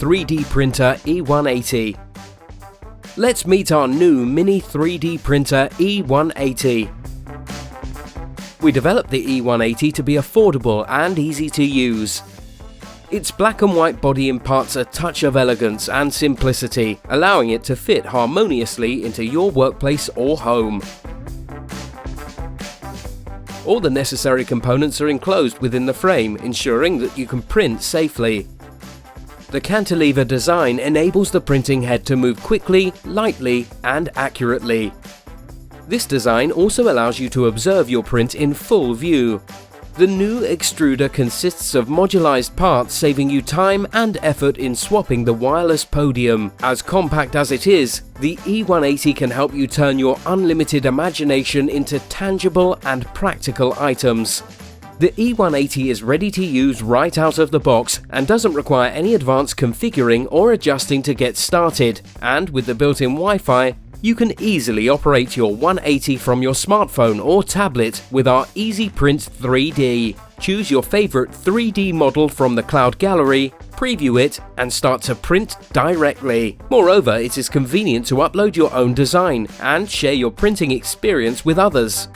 3D printer E180. Let's meet our new mini 3D printer E180. We developed the E180 to be affordable and easy to use. Its black and white body imparts a touch of elegance and simplicity, allowing it to fit harmoniously into your workplace or home. All the necessary components are enclosed within the frame, ensuring that you can print safely. The cantilever design enables the printing head to move quickly, lightly, and accurately. This design also allows you to observe your print in full view. The new extruder consists of modulaized parts, saving you time and effort in swapping the wireless podium. As compact as it is, the E180 can help you turn your unlimited imagination into tangible and practical items. The E180 is ready to use right out of the box and doesn't require any advanced configuring or adjusting to get started, and with the built-in Wi-Fi, you can easily operate your 180 from your smartphone or tablet with our Easy Print 3D. Choose your favorite 3D model from the cloud gallery, preview it, and start to print directly. Moreover, it is convenient to upload your own design and share your printing experience with others.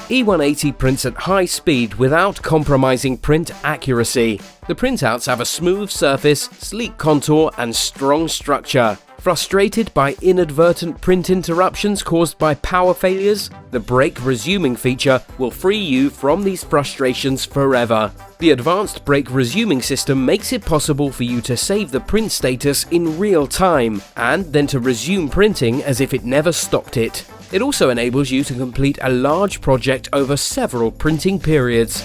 E180 prints at high speed without compromising print accuracy. The printouts have a smooth surface, sleek contour, and strong structure. Frustrated by inadvertent print interruptions caused by power failures? The brake resuming feature will free you from these frustrations forever. The advanced brake resuming system makes it possible for you to save the print status in real time, and then to resume printing as if it never stopped it. It also enables you to complete a large project over several printing periods.